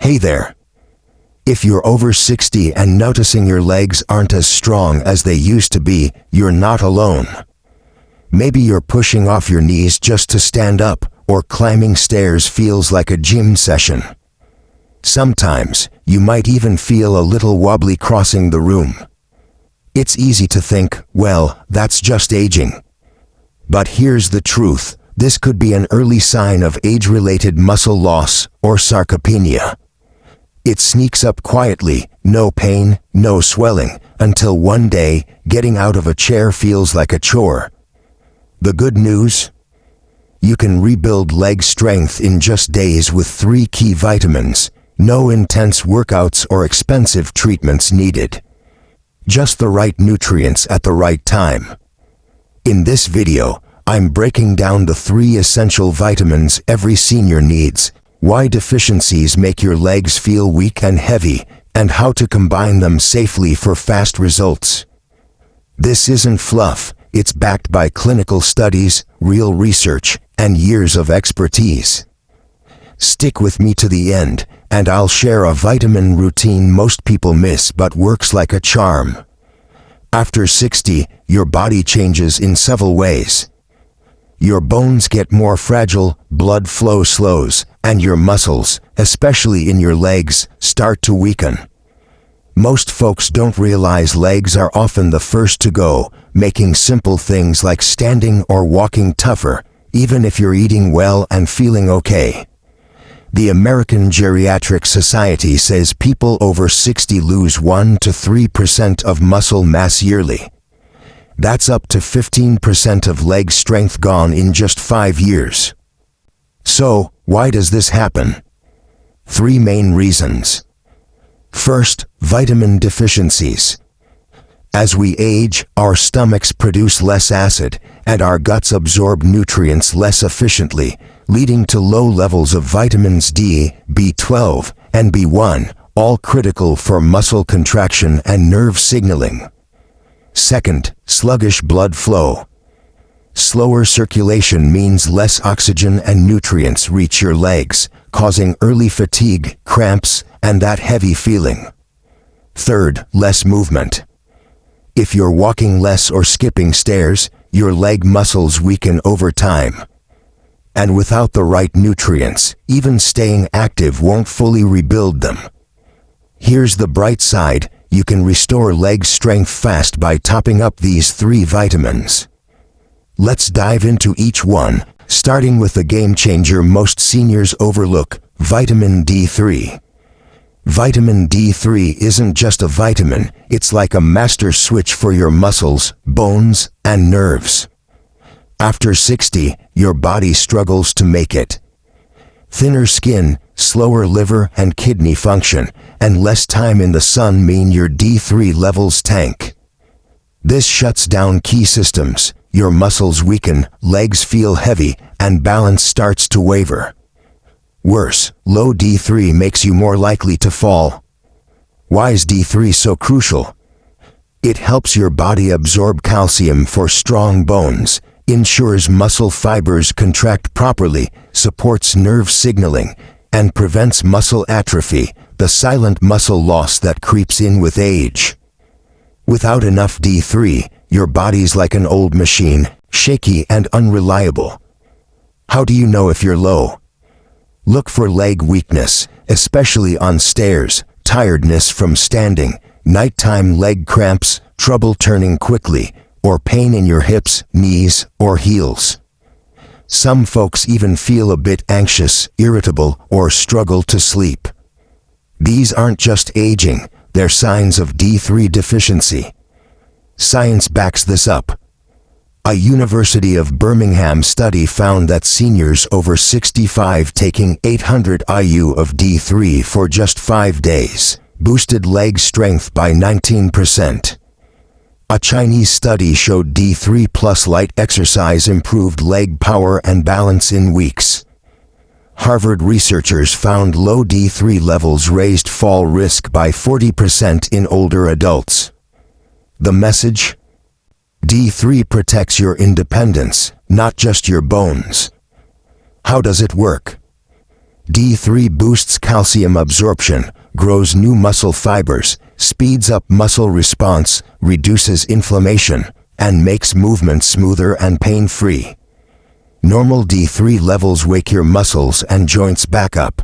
Hey there. If you're over 60 and noticing your legs aren't as strong as they used to be, you're not alone. Maybe you're pushing off your knees just to stand up, or climbing stairs feels like a gym session. Sometimes, you might even feel a little wobbly crossing the room. It's easy to think, well, that's just aging. But here's the truth. This could be an early sign of age-related muscle loss, or sarcopenia. It sneaks up quietly, no pain, no swelling, until one day, getting out of a chair feels like a chore. The good news? You can rebuild leg strength in just days with 3 key vitamins. No intense workouts or expensive treatments needed. Just the right nutrients at the right time. In this video, I'm breaking down the 3 essential vitamins every senior needs, why deficiencies make your legs feel weak and heavy, and how to combine them safely for fast results. This isn't fluff, it's backed by clinical studies, real research, and years of expertise. Stick with me to the end, and I'll share a vitamin routine most people miss but works like a charm. After 60, your body changes in several ways. Your bones get more fragile, blood flow slows, and your muscles, especially in your legs, start to weaken. Most folks don't realize legs are often the first to go, making simple things like standing or walking tougher, even if you're eating well and feeling okay. The American Geriatric Society says people over 60 lose 1 to 3% of muscle mass yearly. That's up to 15% of leg strength gone in just 5 years. So, why does this happen? 3 main reasons. First, vitamin deficiencies. As we age, our stomachs produce less acid, and our guts absorb nutrients less efficiently, leading to low levels of vitamins D, B12, and B1, all critical for muscle contraction and nerve signaling. Second, sluggish blood flow. Slower circulation means less oxygen and nutrients reach your legs, causing early fatigue, cramps, and that heavy feeling. Third, less movement. If you're walking less or skipping stairs, your leg muscles weaken over time. And without the right nutrients, even staying active won't fully rebuild them. Here's the bright side. You can restore leg strength fast by topping up these 3 vitamins. Let's dive into each one, starting with the game changer most seniors overlook, vitamin D3. Vitamin D3 isn't just a vitamin, it's like a master switch for your muscles, bones, and nerves. After 60, your body struggles to make it. Thinner skin, slower liver and kidney function, and less time in the sun mean your D3 levels tank. This shuts down key systems, your muscles weaken, legs feel heavy, and balance starts to waver. Worse, low D3 makes you more likely to fall. Why is D3 so crucial? It helps your body absorb calcium for strong bones, ensures muscle fibers contract properly, supports nerve signaling, and prevents muscle atrophy, the silent muscle loss that creeps in with age. Without enough D3, your body's like an old machine, shaky and unreliable. How do you know if you're low? Look for leg weakness, especially on stairs, tiredness from standing, nighttime leg cramps, trouble turning quickly, or pain in your hips, knees, or heels. Some folks even feel a bit anxious, irritable, or struggle to sleep. These aren't just aging, they're signs of D3 deficiency. Science backs this up. A University of Birmingham study found that seniors over 65 taking 800 IU of D3 for just 5 days boosted leg strength by 19%. A Chinese study showed D3 plus light exercise improved leg power and balance in weeks. Harvard researchers found low D3 levels raised fall risk by 40% in older adults. The message? D3 protects your independence, not just your bones. How does it work? D3 boosts calcium absorption, grows new muscle fibers, speeds up muscle response, reduces inflammation, and makes movement smoother and pain-free. Normal D3 levels wake your muscles and joints back up.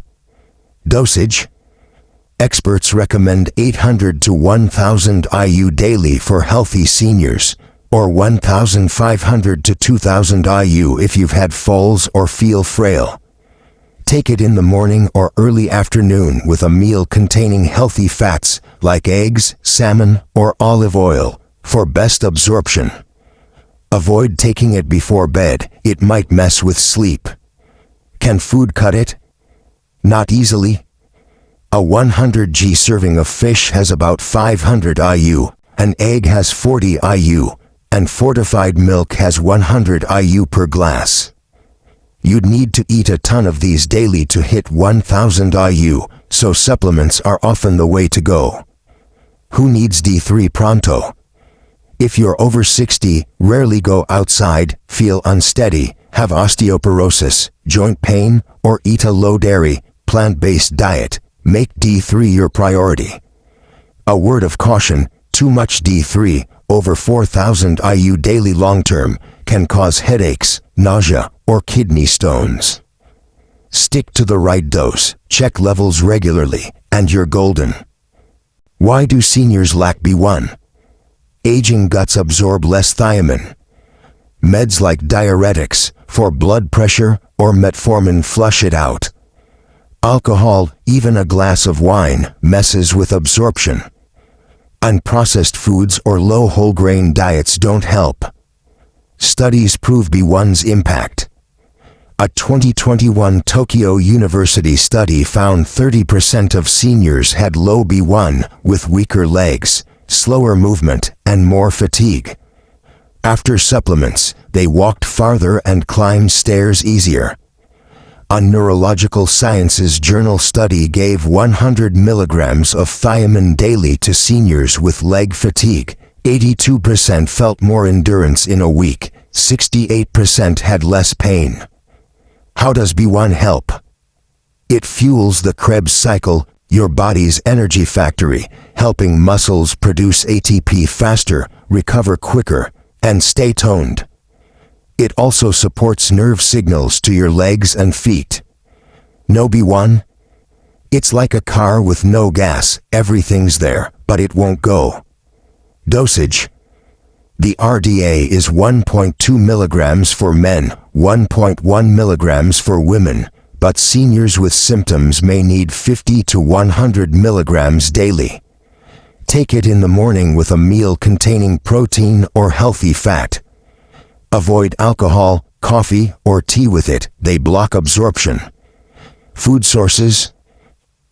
Dosage: experts recommend 800 to 1000 IU daily for healthy seniors, or 1500 to 2000 IU if you've had falls or feel frail. Take it in the morning or early afternoon with a meal containing healthy fats like eggs, salmon, or olive oil for best absorption. Avoid taking it before bed, it might mess with sleep. Can food cut it? Not easily. A 100 g serving of fish has about 500 IU, an egg has 40 IU, and fortified milk has 100 IU per glass. You'd need to eat a ton of these daily to hit 1000 IU, so supplements are often the way to go. Who needs D3 pronto? If you're over 60, rarely go outside, feel unsteady, have osteoporosis, joint pain, or eat a low-dairy, plant-based diet, make D3 your priority. A word of caution: too much D3, over 4000 IU daily long-term, can cause headaches, nausea, or kidney stones. Stick to the right dose, check levels regularly, and you're golden. Why do seniors lack B1? Aging guts absorb less thiamine. Meds like diuretics, for blood pressure, or metformin flush it out. Alcohol, even a glass of wine, messes with absorption. Unprocessed foods or low whole grain diets don't help. Studies prove B1's impact. A 2021 Tokyo University study found 30% of seniors had low B1, with weaker legs, slower movement, and more fatigue. After supplements, they walked farther and climbed stairs easier. A Neurological Sciences journal study gave 100 milligrams of thiamine daily to seniors with leg fatigue. 82% felt more endurance in a week, 68% had less pain. How does B1 help? It fuels the Krebs cycle, your body's energy factory, helping muscles produce ATP faster, recover quicker, and stay toned. It also supports nerve signals to your legs and feet. No B1? It's like a car with no gas, everything's there, but it won't go. Dosage: the RDA is 1.2 milligrams for men, 1.1 milligrams for women, but seniors with symptoms may need 50 to 100 milligrams daily. Take it in the morning with a meal containing protein or healthy fat. Avoid alcohol, coffee, or tea with it, they block absorption. Food sources: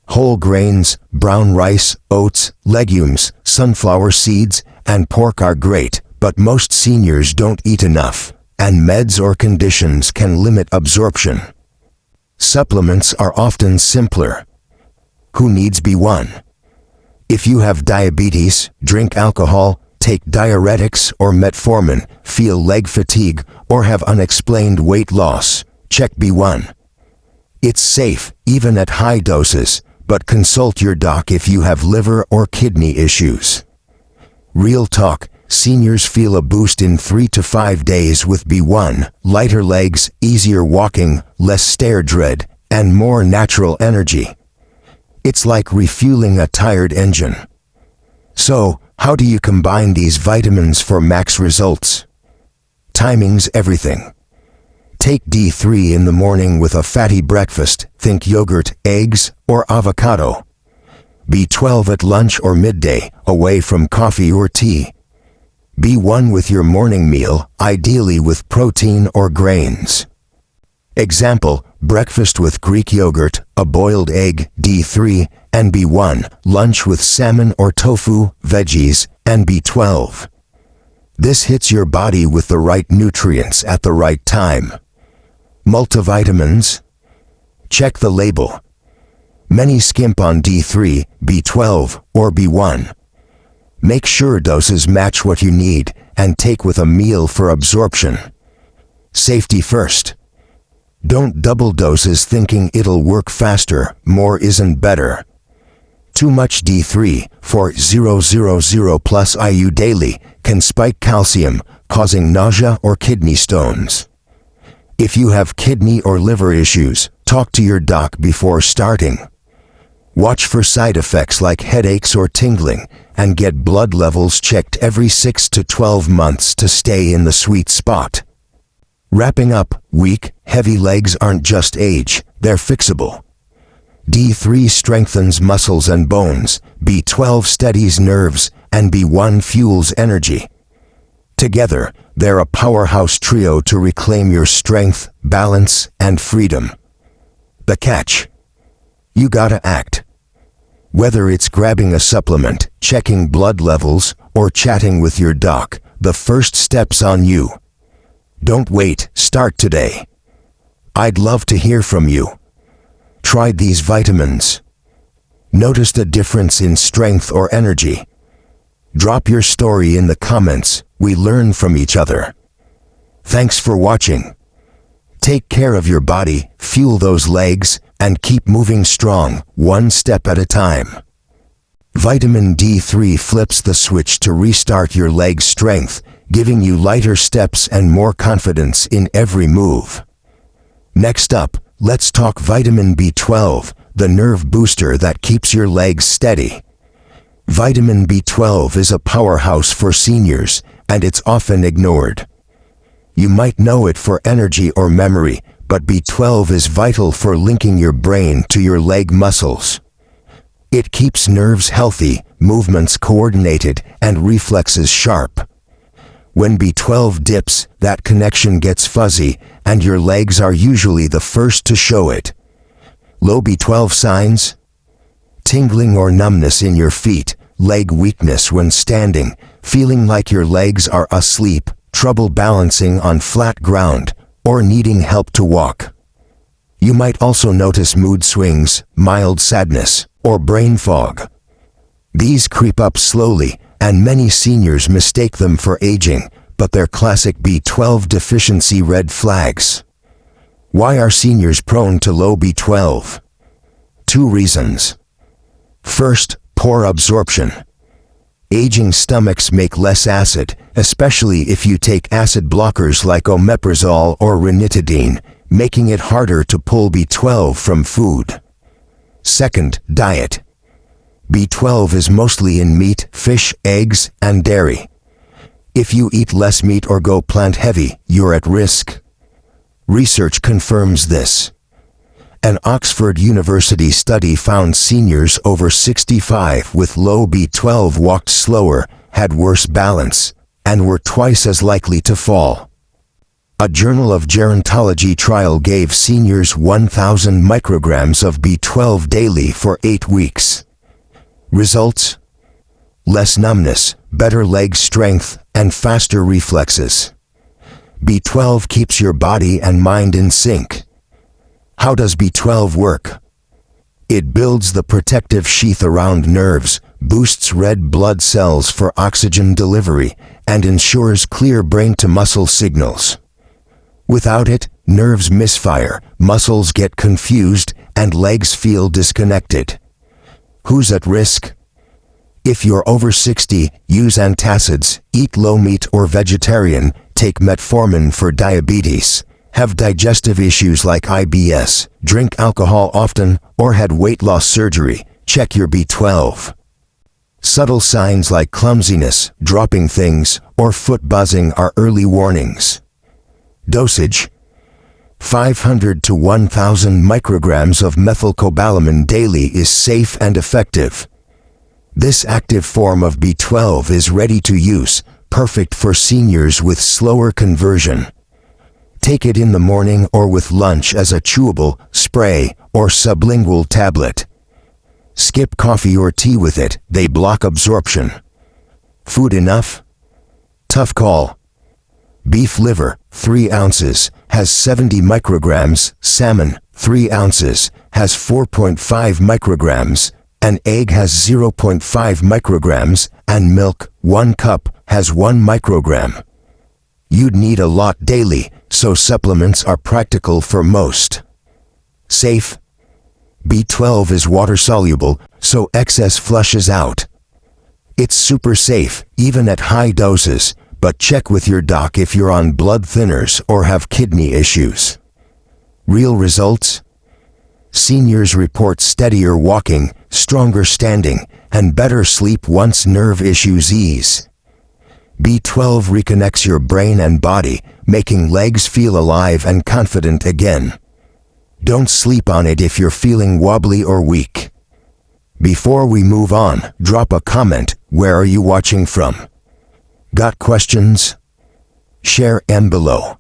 whole grains, brown rice, oats, legumes, sunflower seeds, and pork are great, but most seniors don't eat enough, and meds or conditions can limit absorption. Supplements are often simpler. Who needs B1? If you have diabetes, drink alcohol, take diuretics or metformin, feel leg fatigue, or have unexplained weight loss, check B1. It's safe, even at high doses, but consult your doc if you have liver or kidney issues. Real talk, seniors feel a boost in 3 to 5 days with B1, lighter legs, easier walking, less stair dread, and more natural energy. It's like refueling a tired engine. So, how do you combine these vitamins for max results? Timing's everything. Take D3 in the morning with a fatty breakfast, think yogurt, eggs, or avocado. B12 at lunch or midday, away from coffee or tea. B1 with your morning meal, ideally with protein or grains. Example: breakfast with Greek yogurt, a boiled egg, D3, and B1, lunch with salmon or tofu, veggies, and B12. This hits your body with the right nutrients at the right time. Multivitamins? Check the label. Many skimp on D3, B12, or B1. Make sure doses match what you need and take with a meal for absorption. Safety first. Don't double doses thinking it'll work faster. More isn't better. Too much D3, 4000 plus IU daily, can spike calcium, causing nausea or kidney stones. If you have kidney or liver issues, talk to your doc before starting. Watch for side effects like headaches or tingling, and get blood levels checked every 6 to 12 months to stay in the sweet spot. Wrapping up, weak, heavy legs aren't just age, they're fixable. D3 strengthens muscles and bones, B12 steadies nerves, and B1 fuels energy. Together, they're a powerhouse trio to reclaim your strength, balance, and freedom. The catch: you gotta act. Whether it's grabbing a supplement, checking blood levels, or chatting with your doc, the first step's on you. Don't wait, start today. I'd love to hear from you. Tried these vitamins? Noticed a difference in strength or energy? Drop your story in the comments. We learn from each other. Thanks for watching. Take care of your body, fuel those legs, and keep moving strong, one step at a time. Vitamin D3 flips the switch to restart your leg strength, giving you lighter steps and more confidence in every move. Next up, let's talk vitamin B12, the nerve booster that keeps your legs steady. Vitamin B12 is a powerhouse for seniors, and it's often ignored. You might know it for energy or memory, but B12 is vital for linking your brain to your leg muscles. It keeps nerves healthy, movements coordinated, and reflexes sharp. When B12 dips, that connection gets fuzzy, and your legs are usually the first to show it. Low B12 signs? Tingling or numbness in your feet, leg weakness when standing, feeling like your legs are asleep, trouble balancing on flat ground, or needing help to walk. You might also notice mood swings, mild sadness, or brain fog. These creep up slowly, and many seniors mistake them for aging, but they're classic B12 deficiency red flags. Why are seniors prone to low B12? 2 reasons. First, poor absorption. Aging stomachs make less acid, especially if you take acid blockers like omeprazole or ranitidine, making it harder to pull B12 from food. Second, diet. B12 is mostly in meat, fish, eggs, and dairy. If you eat less meat or go plant-heavy, you're at risk. Research confirms this. An Oxford University study found seniors over 65 with low B12 walked slower, had worse balance, and were twice as likely to fall. A Journal of Gerontology trial gave seniors 1,000 micrograms of B12 daily for 8 weeks. Results? Less numbness, better leg strength, and faster reflexes. B12 keeps your body and mind in sync. How does B12 work? It builds the protective sheath around nerves, boosts red blood cells for oxygen delivery, and ensures clear brain-to-muscle signals. Without it, nerves misfire, muscles get confused, and legs feel disconnected. Who's at risk? If you're over 60, use antacids, eat low meat or vegetarian, take metformin for diabetes, have digestive issues like IBS, drink alcohol often, or had weight loss surgery, check your B12. Subtle signs like clumsiness, dropping things, or foot buzzing are early warnings. Dosage: 500 to 1,000 micrograms of methylcobalamin daily is safe and effective. This active form of B12 is ready to use, perfect for seniors with slower conversion. Take it in the morning or with lunch as a chewable, spray, or sublingual tablet. Skip coffee or tea with it, they block absorption. Food enough? Tough call. Beef liver, 3 ounces, has 70 micrograms, salmon, 3 ounces, has 4.5 micrograms, an egg has 0.5 micrograms, and milk, 1 cup, has 1 microgram. You'd need a lot daily, so supplements are practical for most. Safe. B12 is water-soluble, so excess flushes out. It's super safe, even at high doses, but check with your doc if you're on blood thinners or have kidney issues. Real results? Seniors report steadier walking, stronger standing, and better sleep once nerve issues ease. B12 reconnects your brain and body, making legs feel alive and confident again. Don't sleep on it if you're feeling wobbly or weak. Before we move on, drop a comment. Where are you watching from? Got questions? Share them below.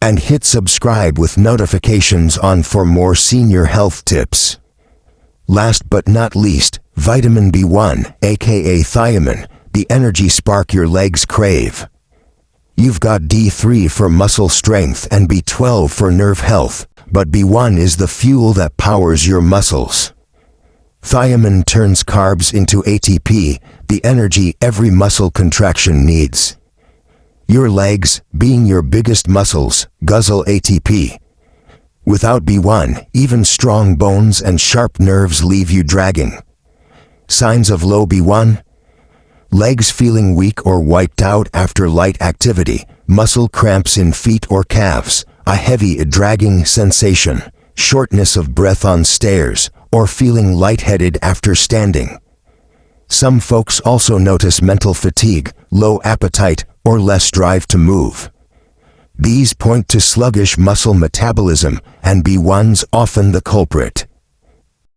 And hit subscribe with notifications on for more senior health tips. Last but not least, vitamin B1, aka thiamine, the energy spark your legs crave. You've got D3 for muscle strength and B12 for nerve health, but B1 is the fuel that powers your muscles. Thiamine turns carbs into ATP, the energy every muscle contraction needs. Your legs, being your biggest muscles, guzzle ATP. Without B1, even strong bones and sharp nerves leave you dragging. Signs of low B1? Legs feeling weak or wiped out after light activity, muscle cramps in feet or calves, a heavy dragging sensation, shortness of breath on stairs, or feeling lightheaded after standing. Some folks also notice mental fatigue, low appetite, or less drive to move. These point to sluggish muscle metabolism, and B1's often the culprit.